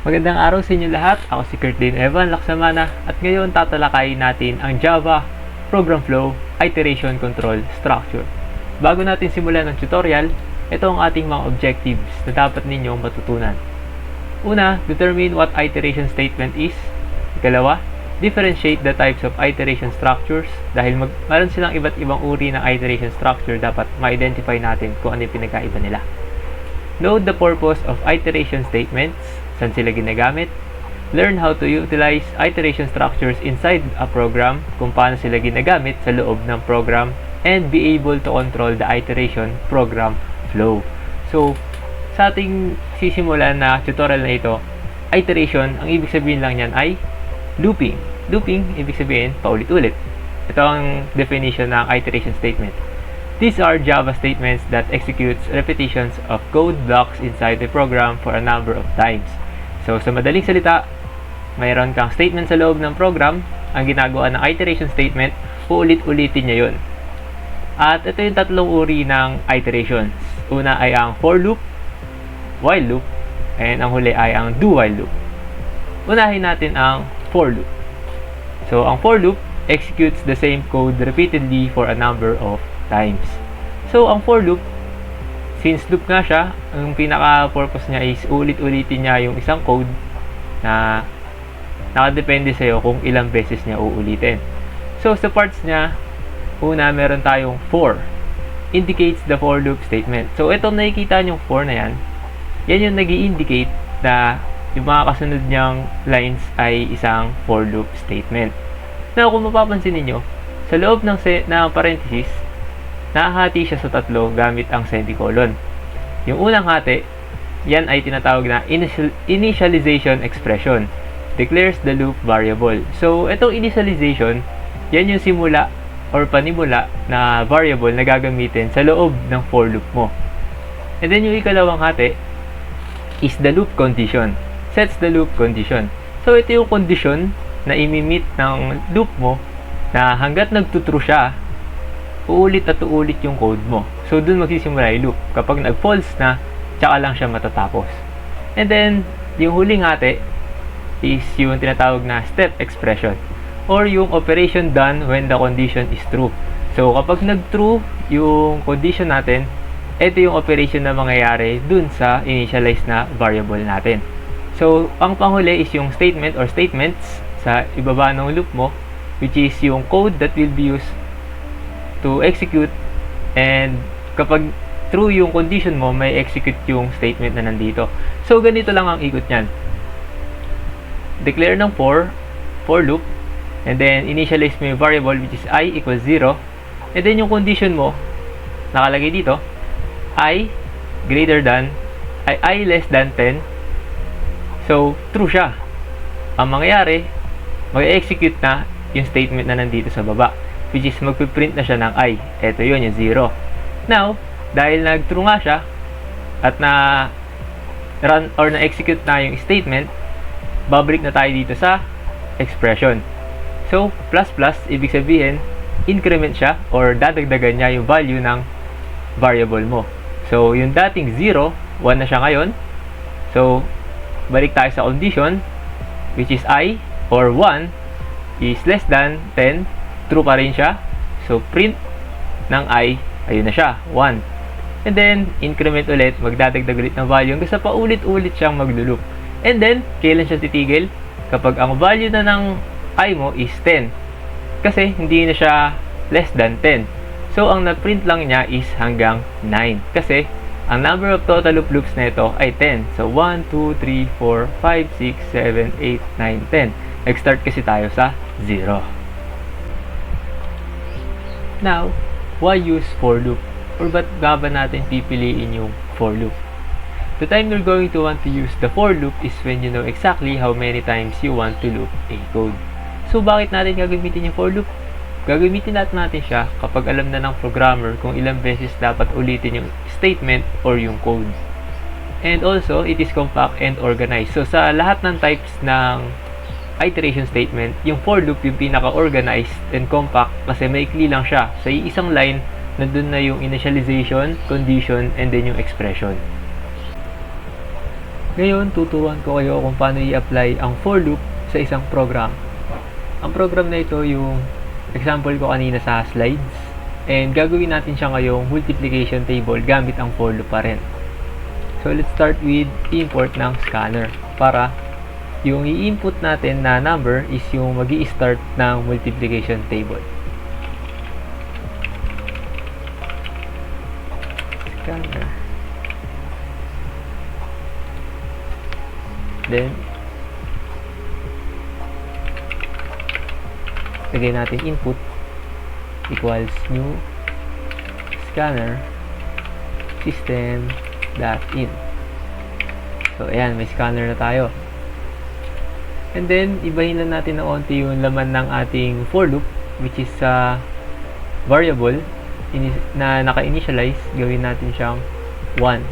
Magandang araw sa inyo lahat. Ako si Kurtlin Evan Laksamana at ngayon tatalakayin natin ang Java Program Flow Iteration Control Structure. Bago natin simulan ang tutorial, ito ang ating mga objectives na dapat ninyong matutunan. Una, determine what iteration statement is. Ikalawa, differentiate the types of iteration structures. Dahil meron silang iba't ibang uri ng iteration structure, dapat ma-identify natin kung ano yung pinagkaiba nila. Note the purpose of iteration statements, saan sila ginagamit. Learn how to utilize iteration structures inside a program, kung paano sila ginagamit sa loob ng program, and be able to control the iteration program flow. So, sa ating sisimulan na tutorial na ito, iteration, ang ibig sabihin lang yan ay looping. Looping, ibig sabihin, paulit-ulit. Ito ang definition ng iteration statement. These are Java statements that executes repetitions of code blocks inside the program for a number of times. So, sa madaling salita, mayroon kang statement sa loob ng program. Ang ginagawa ng iteration statement, uulit-ulitin niya yun. At ito yung tatlong uri ng iterations. Una ay ang for loop, while loop, and ang huli ay ang do-while loop. Unahin natin ang for loop. So, ang for loop executes the same code repeatedly for a number of times. So, ang for loop, since loop nga siya, ang pinaka-purpose niya is ulit-ulitin niya yung isang code na nakadepende sa'yo kung ilang beses niya uulitin. So, sa parts niya, una, meron tayong for. Indicates the for loop statement. So, itong nakikita niyong for na yan, yan yung nag-i-indicate na yung mga kasunod niyang lines ay isang for loop statement. Now, kung mapapansin niyo, sa loob ng parenthesis, nahahati siya sa tatlo gamit ang semicolon. Yung unang hati, yan ay tinatawag na initialization expression. Declares the loop variable. So, itong initialization, yan yung simula or panimula na variable na gagamitin sa loob ng for loop mo. And then yung ikalawang hati is the loop condition. Sets the loop condition. So, ito yung condition na imi-meet ng loop mo na hanggat nagtutrue siya, uulit at uulit yung code mo. So, dun magsisimula yung loop. Kapag nag-false na, tsaka lang siya matatapos. And then, yung huling hati is yung tinatawag na step expression or yung operation done when the condition is true. So, kapag nag-true yung condition natin, ito yung operation na mangyayari dun sa initialize na variable natin. So, ang panghuli is yung statement or statements sa ibaba ng loop mo, which is yung code that will be used to execute, and kapag true yung condition mo, may execute yung statement na nandito. So, ganito lang ang ikot nyan. Declare ng for loop, and then initialize mo yung variable which is I equals 0, and then yung condition mo, nakalagay dito, I less than 10, so, true siya. Ang mangyayari, mag-execute na yung statement na nandito sa baba, which is magpiprint na siya ng I. Ito yun, yung 0. Now, dahil nag-true nga siya, at na-run or na-execute na yung statement, babalik na tayo dito sa expression. So, plus plus, ibig sabihin, increment siya or dadagdagan niya yung value ng variable mo. So, yung dating 0, 1 na siya ngayon. So, balik tayo sa condition, which is I or 1 is less than 10. True pa rin siya. So, print ng I, ayun na siya, 1. And then, increment ulit, magdadagdag ulit ng value hanggang sa paulit-ulit siyang magluloop. And then, kailan siya titigil? Kapag ang value na ng I mo is 10. Kasi, hindi na siya less than 10. So, ang na-print lang niya is hanggang 9. Kasi, ang number of total loop loops na ito ay 10. So, 1, 2, 3, 4, 5, 6, 7, 8, 9, 10. Nag-start kasi tayo sa 0. Now, why use for loop? Or ba't nga ba natin pipiliin yung for loop? The time you're going to want to use the for loop is when you know exactly how many times you want to loop a code. So, bakit natin gagamitin yung for loop? Gagamitin natin siya kapag alam na ng programmer kung ilang beses dapat ulitin yung statement or yung code. And also, it is compact and organized. So, sa lahat ng types ng iteration statement, yung for loop yung pinaka-organized and compact kasi maikli lang siya. Sa isang line, nandun na yung initialization, condition, and then yung expression. Ngayon, tuturuan ko kayo kung paano i-apply ang for loop sa isang program. Ang program na ito yung example ko kanina sa slides. And gagawin natin siya ngayong multiplication table gamit ang for loop pa rin. So, let's start with import ng scanner para yung i-input natin na number is yung magi-start ng multiplication table. Scanner. Then, lagay natin input equals new scanner system.in. So, ayan, may scanner na tayo. And then, ibahin lang natin na onti yung laman ng ating for loop, which is variable na naka-initialize. Gawin natin siyang 1.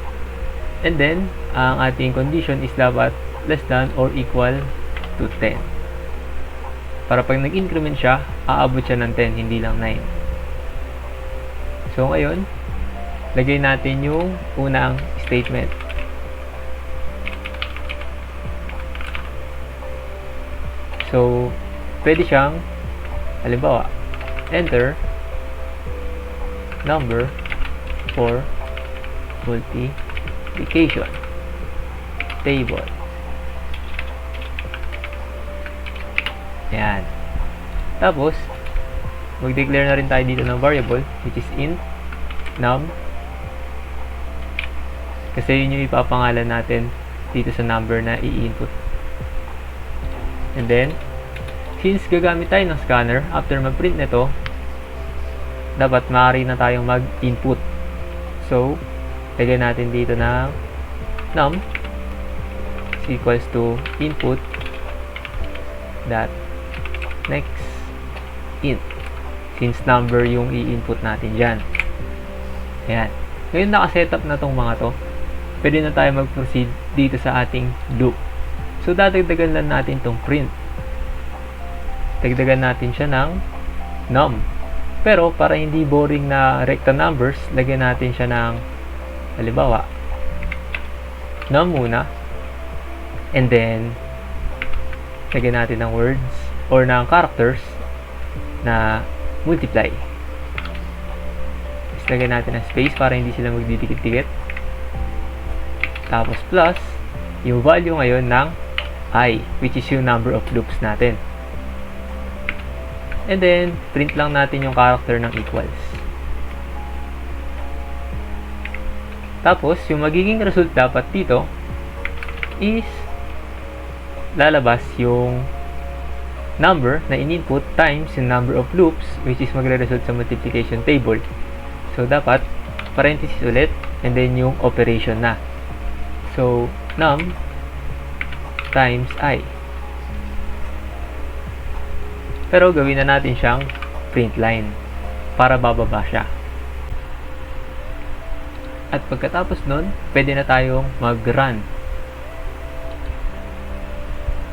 And then, ang ating condition is dapat less than or equal to 10. Para pag nag-increment siya, aabot siya ng 10, hindi lang 9. So, ngayon, lagay natin yung unang statement. So, pwede siyang, halimbawa, enter number for multiplication table. Ayan. Tapos, mag-declare na rin tayo dito ng variable, which is int num. Kasi yun yung ipapangalan natin dito sa number na i-input. And then, since gagamit tayo ng scanner, after mag-print nito, dapat maaari na tayong mag-input. So, lagyan natin dito ng num is equals to input dot next int, since number yung i-input natin dyan. Ayan. Ngayon naka-setup na tong mga to, pwede na tayo mag-proceed dito sa ating loop. So, dadagdagan lang natin tong print. Dagdagan natin siya ng num. Pero, para hindi boring na recta numbers, lagyan natin siya ng, halimbawa, num muna. And then, lagyan natin ng words or ng characters na multiply. Tapos, lagyan natin ng space para hindi sila magdidikit-dikit. Tapos, plus, yung value ngayon ng I, which is yung number of loops natin. And then, print lang natin yung character ng equals. Tapos, yung magiging result dapat dito is lalabas yung number na in-input times yung number of loops, which is magre-result sa multiplication table. So, dapat parenthesis ulit and then yung operation na. So, num times I. Pero gawin na natin siyang print line para bababa siya. At pagkatapos nun, pwede na tayong mag-run.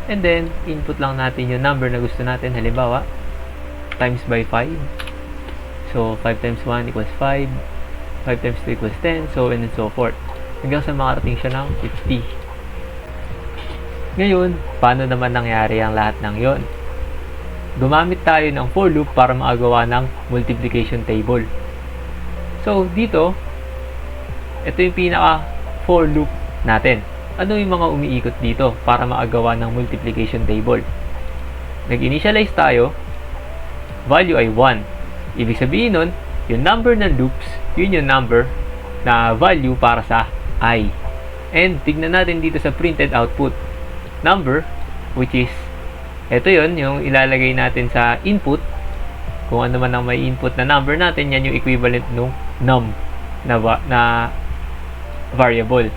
And then, input lang natin yung number na gusto natin. Halimbawa, times by 5. So, 5 times 1 equals 5. 5 times 2 equals 10. So, and so forth. Hanggang sa makarating siya ng 50. Ngayon, paano naman nangyari ang lahat ng yon? Gumamit tayo ng for loop para makagawa ng multiplication table. So, dito, ito yung pinaka for loop natin. Ano yung mga umiikot dito para makagawa ng multiplication table? Nag-initialize tayo, value ay 1. Ibig sabihin nun, yung number ng loops, yun yung number na value para sa I. And tignan natin dito sa printed output. Number, which is, ito yun, yung ilalagay natin sa input. Kung ano man ang may input na number natin, yan yung equivalent nung num na variable.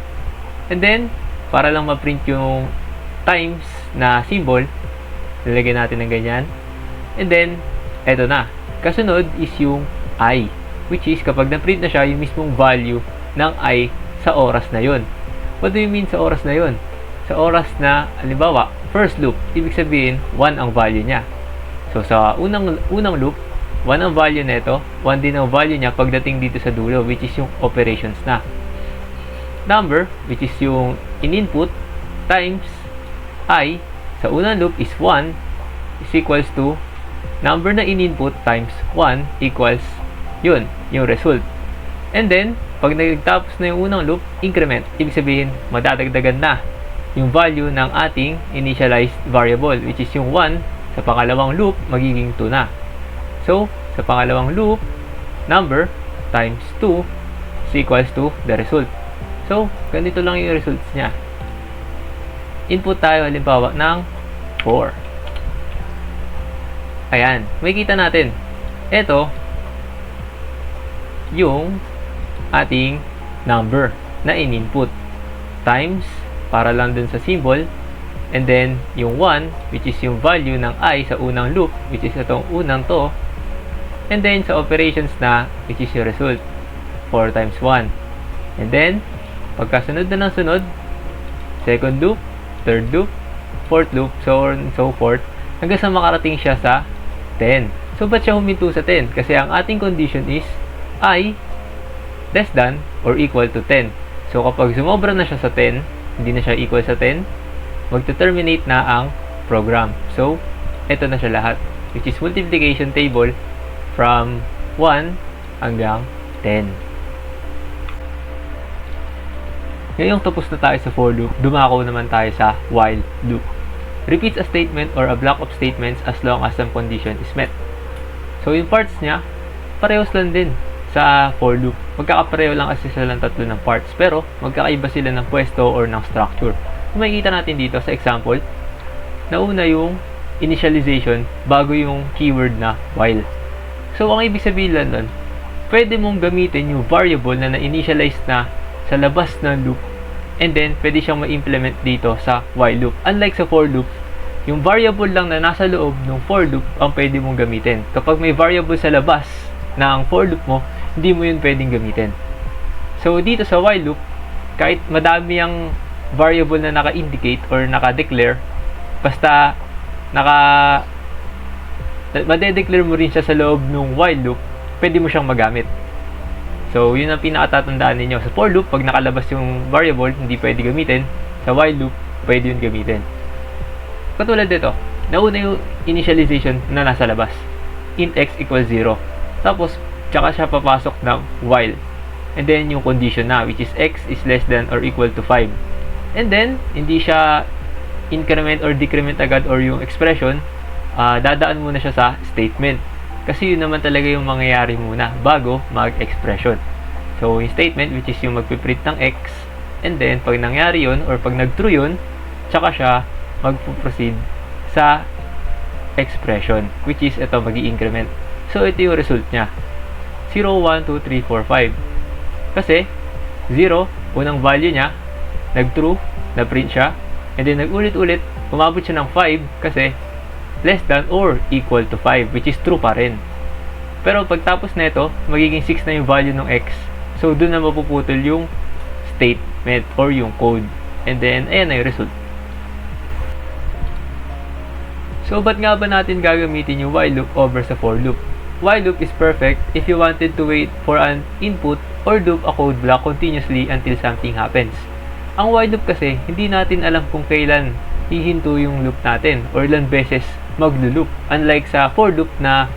And then, para lang ma-print yung times na symbol, lalagyan natin ng ganyan. And then, eto na. Kasunod is yung I, which is kapag na-print na siya, yung mismong value ng I sa oras na yun. What do you mean sa oras na yun? Sa oras na, halimbawa, first loop, ibig sabihin, 1 ang value niya. So, sa unang loop, 1 ang value nito, 1 din ang value niya pagdating dito sa dulo, which is yung operations na. Number, which is yung in-input, times I sa unang loop is 1 is equals to number na in-input times 1 equals yun, yung result. And then, pag nagtapos na yung unang loop, increment. Ibig sabihin, madadagdagan na yung value ng ating initialized variable, which is yung 1 sa pangalawang loop, magiging 2 na. So, sa pangalawang loop, number times 2 is equals to the result. So, ganito lang yung results niya. Input tayo halimbawa ng 4. Ayan, makikita natin. Ito, yung ating number na in-input times, para lang dun sa symbol, and then yung 1, which is yung value ng I sa unang loop, which is itong unang to, and then sa operations na, which is yung result, 4 times 1. And then, pagkasunod na ng sunod, second loop, third loop, fourth loop, so on and so forth, hanggang sa makarating siya sa 10. So, ba't siya huminto sa 10? Kasi ang ating condition is I less than or equal to 10. So, kapag sumobra na siya sa 10, hindi na siya equal sa 10, magte-terminate na ang program. So, ito na siya lahat, which is multiplication table from 1 hanggang 10. Ngayong tapos na tayo sa for loop, dumako naman tayo sa while loop. Repeats a statement or a block of statements as long as some condition is met. So, yung parts niya, parehos lang din sa for loop. Magkakapareho lang kasi sila ng tatlo ng parts, pero magkakaiba sila ng pwesto or ng structure. Kung makikita natin dito sa example, nauna yung initialization bago yung keyword na while. So, ang ibig sabihin lang nun, pwede mong gamitin yung variable na na-initialize na sa labas ng loop, and then pwede siyang ma-implement dito sa while loop. Unlike sa for loop, yung variable lang na nasa loob ng for loop ang pwede mong gamitin. Kapag may variable sa labas ng for loop mo, hindi mo yun pwedeng gamitin. So, dito sa while loop, kahit madami ang variable na naka-indicate or naka-declare, basta madedeclare mo rin siya sa loob ng while loop, pwede mo siyang magamit. So, yun ang pinakatatandaan ninyo. Sa for loop, pag nakalabas yung variable, hindi pwede gamitin. Sa while loop, pwede yun gamitin. Katulad dito, nauna yung initialization na nasa labas. Int x equals 0. Tapos, tsaka siya papasok ng while. And then, yung condition na, which is x is less than or equal to 5. And then, hindi siya increment or decrement agad or yung expression, dadaan muna siya sa statement. Kasi yun naman talaga yung mangyayari muna bago mag-expression. So, yung statement, which is yung magpiprint ng x, and then, pag nangyari yun, or pag nag-true yun, tsaka siya mag-proceed sa expression, which is ito, mag-i-increment. So, ito yung result niya. 0, 1, 2, 3, 4, 5. Kasi, 0, unang value niya, nag-true, na-print siya, and then nag-ulit-ulit, umabot siya ng 5 kasi less than or equal to 5, which is true pa rin. Pero pagtapos na ito, magiging 6 na yung value ng x. So, dun na mapuputol yung statement or yung code. And then, ayan na yung result. So, ba't nga ba natin gagamitin yung while loop over sa for loop? While loop is perfect if you wanted to wait for an input or loop a code block continuously until something happens. Ang while loop kasi, hindi natin alam kung kailan hihinto yung loop natin or ilang beses maglo-loop. Unlike sa for loop na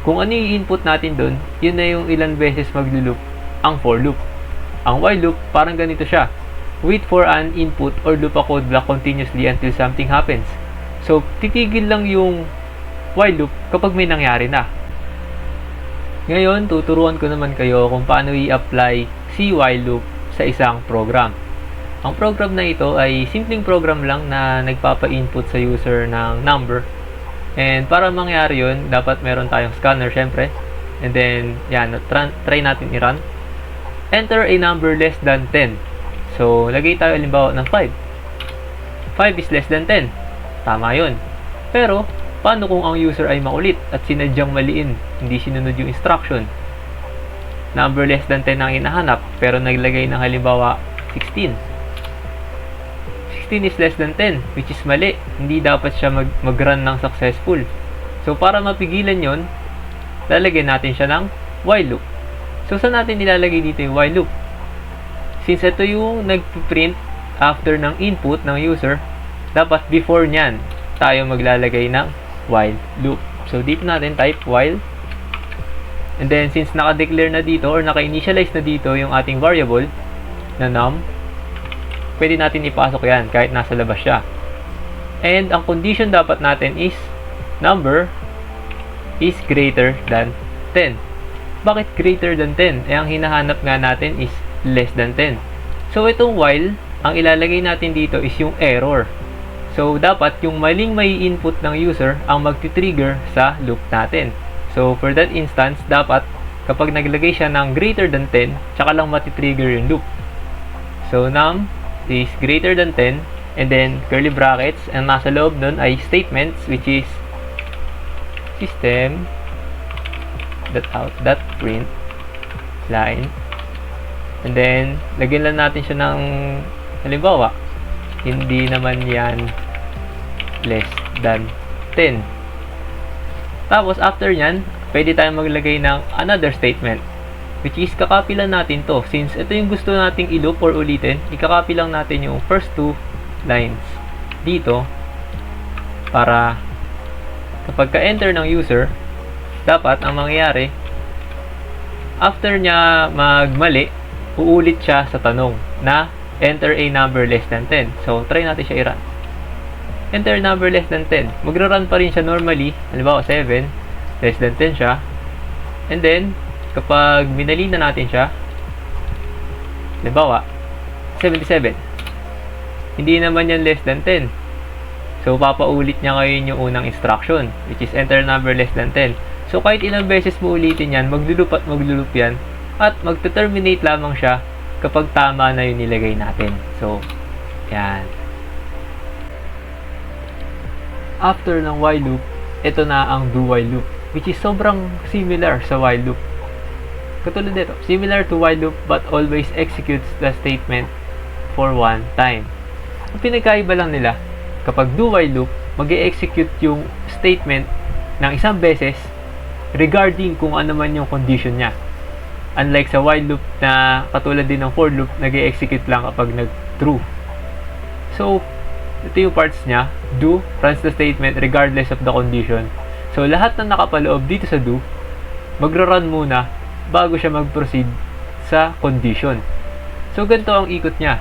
kung ano yung input natin doon, yun na yung ilang beses maglo-loop ang for loop. Ang while loop, parang ganito siya. Wait for an input or loop a code block continuously until something happens. So, titigil lang yung while loop kapag may nangyari na. Ngayon, tuturuan ko naman kayo kung paano i-apply si while loop sa isang program. Ang program na ito ay simpleng program lang na nagpapa-input sa user ng number. And para mangyari yun, dapat meron tayong scanner syempre. And then, yan, try natin i-run. Enter a number less than 10. So, lagay tayo halimbawa ng 5. 5 is less than 10. Tama yun. Pero, paano kung ang user ay makulit at sinadyang maliin, hindi sinunod yung instruction? Number less than 10 ang hinahanap, pero naglagay ng halimbawa 16. 16 is less than 10, which is mali. Hindi dapat siya mag-run ng successful. So, para mapigilan yon, lalagyan natin siya ng while loop. So, saan natin nilalagay dito yung while loop? Since ito yung nag-print after ng input ng user, dapat before nyan, tayo maglalagay ng while loop. So, dito natin type while. And then, since naka-declare na dito or naka-initialize na dito yung ating variable na num, pwede natin ipasok yan kahit nasa labas siya. And, ang condition dapat natin is number is greater than 10. Bakit greater than 10? Ang hinahanap nga natin is less than 10. So, itong while, ang ilalagay natin dito is yung error. So, dapat yung maling may input ng user ang magti-trigger sa loop natin. So, for that instance, dapat kapag naglagay siya ng greater than 10, tsaka lang mati-trigger yung loop. So, num is greater than 10, and then curly brackets, and nasa loob nun ay statements, which is system.out.print line. And then, lagyan lang natin siya ng, halimbawa, hindi naman yan less than 10. Tapos, after nyan, pwede tayong maglagay ng another statement, which is, kakopy lang natin to. Since ito yung gusto nating i-loop or ulitin, ikakopy lang natin yung first two lines dito, para kapag ka-enter ng user, dapat ang mangyayari, after niya magmali, uulit siya sa tanong na enter a number less than 10. So, try natin siya i-run. Enter number less than 10. Magra-run pa rin siya normally. Halimbawa, 7. Less than 10 siya. And then, kapag minali na natin siya, halimbawa, 77. Hindi naman yan less than 10. So, papaulit niya ngayon yung unang instruction, which is enter number less than 10. So, kahit ilang beses mo ulitin yan, maglulup at maglulup yan, at magte-terminate lamang siya kapag tama na yung nilagay natin. So, yan. After ng while loop, ito na ang do while loop, which is sobrang similar sa while loop. Katulad nito, similar to while loop but always executes the statement for one time. Ang pinagkaiba lang nila, kapag do while loop, mag-e-execute yung statement ng isang beses regarding kung ano man yung condition niya. Unlike sa while loop na katulad din ng for loop, nag-e-execute lang kapag nag-true. So, ito yung parts niya. Do runs the statement regardless of the condition. So, lahat na nakapaloob dito sa do, magra-run muna bago siya mag-proceed sa condition. So, ganito ang ikot niya.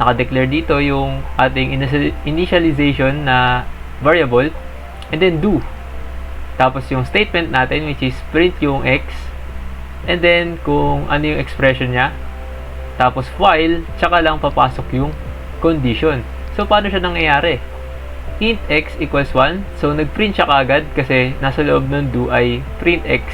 Naka-declare dito yung ating initialization na variable, and then do. Tapos yung statement natin, which is print yung x, and then kung ano yung expression niya, tapos while, tsaka lang papasok yung condition. So, paano siya nangyayari? Int x equals 1. So, nag-print siya kaagad kasi nasa loob ng do ay print x,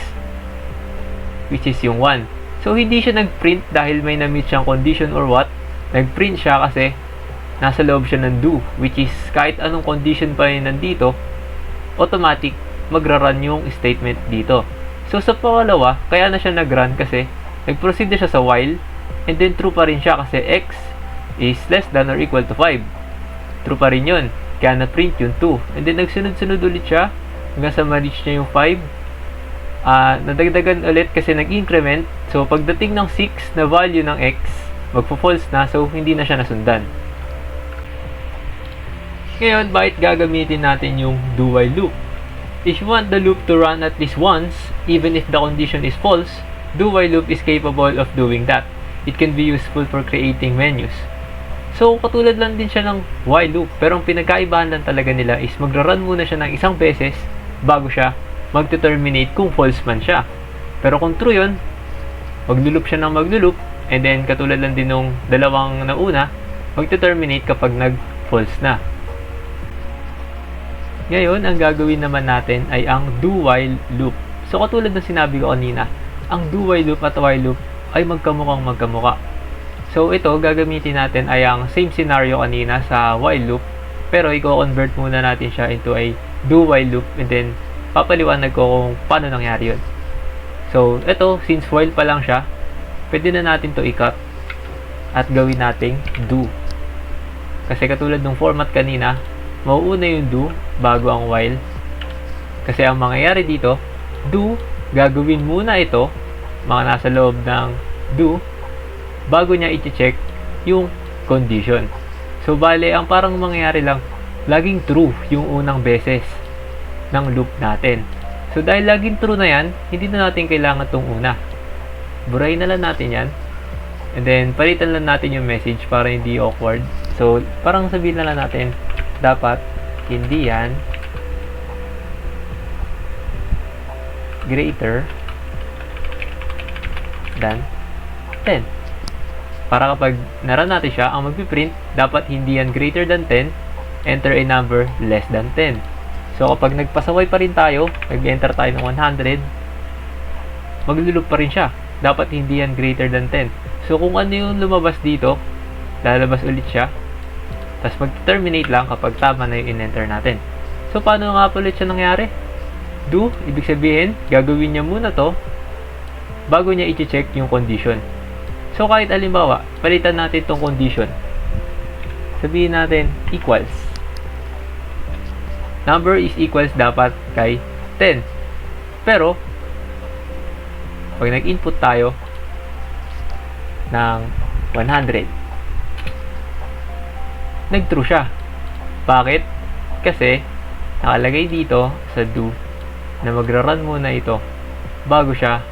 which is yung 1. So, hindi siya nag-print dahil may na-meet siyang condition or what. Nag-print siya kasi nasa loob siya ng do, which is kahit anong condition pa yun nandito, automatic magra-run yung statement dito. So, sa pangalawa, kaya na siya nag-run kasi nag-proceed na siya sa while, and then true pa rin siya kasi x is less than or equal to 5. True pa rin yun. Kaya na-print yung 2. And then, nagsunod-sunod ulit siya hanggang sa ma-reach niya yung 5. Nadagdagan ulit kasi nag-increment. So, pagdating ng 6 na value ng x, magpo-false na. So, hindi na siya nasundan. Ngayon, bakit gagamitin natin yung do while loop? If you want the loop to run at least once, even if the condition is false, do while loop is capable of doing that. It can be useful for creating menus. So, katulad lang din siya ng while loop. Pero ang pinagkaibahan lang talaga nila is magra-run muna siya ng isang beses bago siya mag-terminate kung false man siya. Pero kung true yun, maglulup siya ng maglulup, and then katulad lang din nung dalawang nauna, mag-terminate kapag nag-false na. Ngayon, ang gagawin naman natin ay ang do while loop. So, katulad ng sinabi ko kanina, ang do while loop at while loop ay magkamukhang magkamukha. So, ito, gagamitin natin ay ang same scenario kanina sa while loop, pero i-convert muna natin siya into a do while loop, and then papaliwanag ko kung paano nangyari yun. So, ito, since while pa lang siya, pwede na natin to i-cut at gawin nating do. Kasi katulad ng format kanina, mauuna yung do bago ang while. Kasi ang mangyayari dito, do, gagawin muna ito, mga nasa loob ng do, bago niya i-check yung condition. So, bale, ang parang mangyayari lang, laging true yung unang beses ng loop natin. So, dahil laging true na yan, hindi na natin kailangan itong una. Burahin na lang natin yan. And then, palitan lang natin yung message para hindi awkward. So, parang sabihin na lang natin, dapat hindi yan greater than 10. Para kapag naran natin siya, ang magpiprint, dapat hindi yan greater than 10, enter a number less than 10. So, kapag nagpasaway pa rin tayo, nag-enter tayo ng 100, maglulup pa rin siya. Dapat hindi yan greater than 10. So, kung ano yung lumabas dito, lalabas ulit siya. Tapos, mag-terminate lang kapag tama na yung in-enter natin. So, paano nga ulit siya nangyari? Do, ibig sabihin, gagawin niya muna to bago niya i-check yung condition. So, kahit alimbawa, palitan natin tong condition. Sabihin natin, equals. Number is equals dapat kay 10. Pero, pag nag-input tayo ng 100, nag-true siya. Bakit? Kasi, nakalagay dito sa do na magra-run muna ito bago siya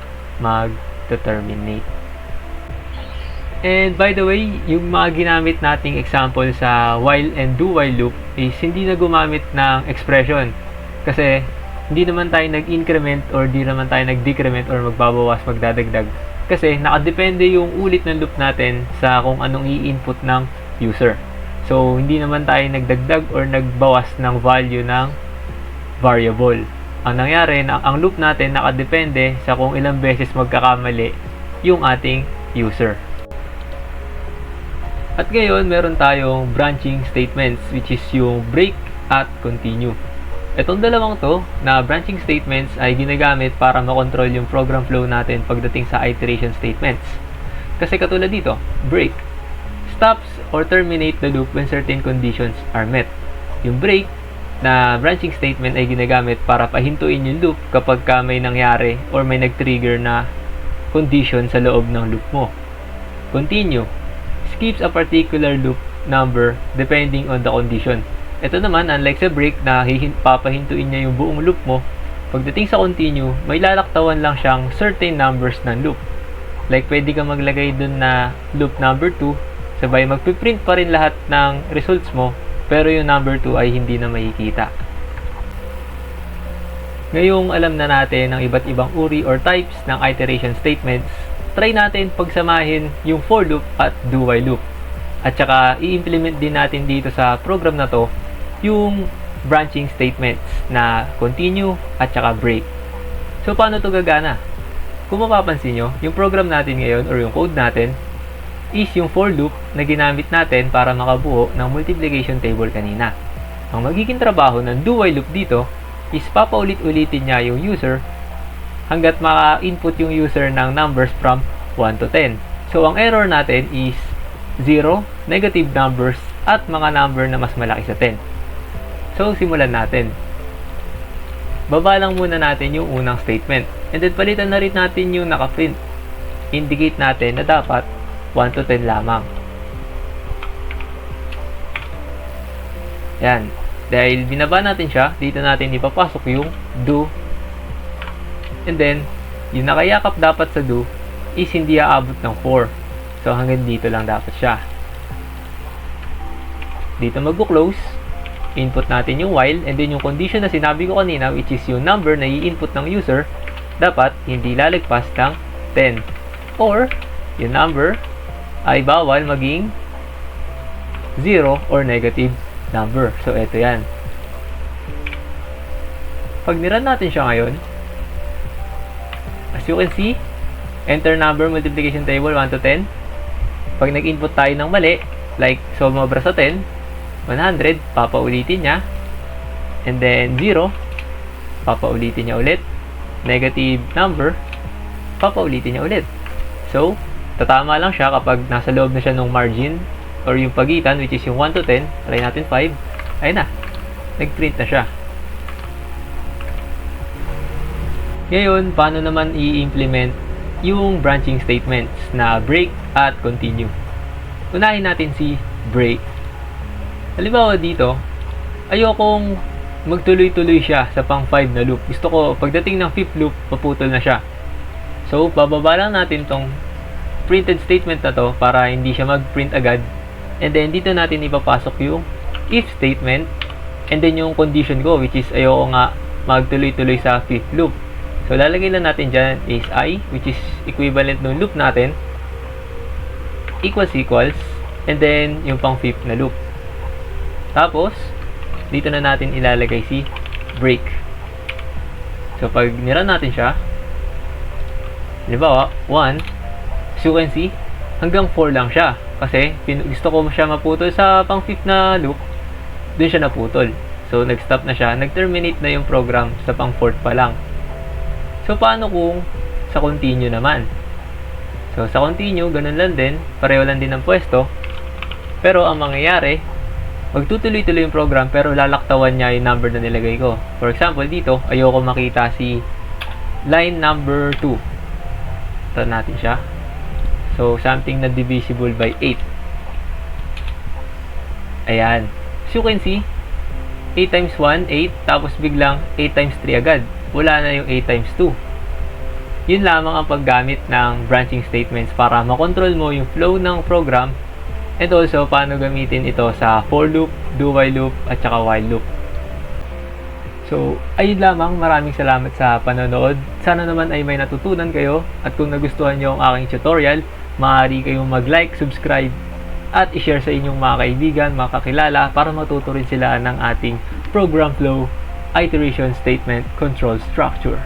mag-terminate. And by the way, yung mga ginamit nating example sa while and do while loop is hindi na gumamit ng expression. Kasi hindi naman tayo nag-increment or di naman tayo nag-decrement or magbabawas, magdadagdag. Kasi nakadepende yung ulit ng loop natin sa kung anong i-input ng user. So, hindi naman tayo nagdagdag or nagbawas ng value ng variable. Ang nangyari, ang loop natin nakadepende sa kung ilang beses magkakamali yung ating user. At ngayon, meron tayong branching statements which is yung break at continue. Itong dalawang to na branching statements ay ginagamit para makontrol yung program flow natin pagdating sa iteration statements. Kasi katulad dito, break stops or terminate the loop when certain conditions are met. Yung break na branching statement ay ginagamit para pahintuin yung loop kapag may nangyari or may nag-trigger na condition sa loob ng loop mo. Continue skips a particular loop number depending on the condition. Ito naman, unlike sa break na papahintuin niya yung buong loop mo, pagdating sa continue, may lalaktawan lang siyang certain numbers ng loop. Like, pwede ka maglagay dun na loop number 2, sabay magpiprint pa rin lahat ng results mo, pero yung number 2 ay hindi na makikita. Ngayong alam na natin ang iba't ibang uri or types ng iteration statements, try natin pagsamahin yung for loop at do while loop. At saka i-implement din natin dito sa program na to yung branching statements na continue at saka break. So paano to gagana? Kung mapapansin nyo, yung program natin ngayon or yung code natin is yung for loop na ginamit natin para makabuo ng multiplication table kanina. Ang magiging trabaho ng do while loop dito is papaulit-ulitin niya yung user hanggat maka-input yung user ng numbers from 1 to 10. So, ang error natin is 0, negative numbers, at mga number na mas malaki sa 10. So, simulan natin. Baba lang muna natin yung unang statement. And then, palitan na rin natin yung naka-print. Indicate natin na dapat 1 to 10 lamang. Yan. Dahil binaba natin siya, dito natin ipapasok yung do. And then, yung nakayakap dapat sa do is hindi aabot ng 4. So, hanggang dito lang dapat siya. Dito mag-close. Input natin yung while. And then, yung condition na sinabi ko kanina, which is yung number na i-input ng user, dapat hindi lalagpas ng 10. Or, yung number ay bawal maging 0 or negative number. So, eto yan. Pag niran natin siya ngayon, as you can see, enter number multiplication table 1 to 10. Pag nag-input tayo ng mali, like sumobra sa 10, 100, papaulitin niya. And then 0, papaulitin niya ulit. Negative number, papaulitin niya ulit. So, tatama lang siya kapag nasa loob na siya ng margin or yung pagitan, which is yung 1 to 10. Try natin 5. Ayun na, nag-print na siya. Ngayon, paano naman i-implement yung branching statements na break at continue? Unahin natin si break. Halimbawa dito, ayokong magtuloy-tuloy siya sa pang 5 na loop. Gusto ko, pagdating ng 5th loop, maputol na siya. So, bababa lang natin tong printed statement na to para hindi siya mag-print agad. And then, dito natin ipapasok yung if statement. And then, yung condition ko, which is ayoko nga magtuloy-tuloy sa 5th loop. So, lalagay lang natin dyan is I, which is equivalent ng loop natin, equals, and then, yung pang 5th na loop. Tapos, dito na natin ilalagay si break. So, pag nirun natin siya, halimbawa, 1, as you can see, hanggang 4 lang siya. Kasi, gusto ko siya maputol sa pang 5th na loop, dun siya naputol. So, nag-stop na siya, nag-terminate na yung program sa pang 4th pa lang. So, paano kung sa continue naman? So, sa continue, ganun lang din, pareho lang din ang pwesto, pero ang mangyayari, magtutuloy-tuloy yung program pero lalaktawan niya yung number na nilagay ko. For example, dito, ayoko makita si line number 2. Ito natin siya. So, something na divisible by 8. Ayan. As you can see, 8 times 1, 8. Tapos biglang 8 times 3 agad. Wala na yung 8 times 2. Yun lamang ang paggamit ng branching statements para makontrol mo yung flow ng program. And also, paano gamitin ito sa for loop, do while loop, at saka while loop. So, ayun lamang. Maraming salamat sa panonood. Sana naman ay may natutunan kayo. At kung nagustuhan nyo ang aking tutorial, maaari kayong mag-like, subscribe, at i-share sa inyong mga kaibigan, mga kakilala, para matuto rin sila ng ating program flow, iteration, statement, control structure.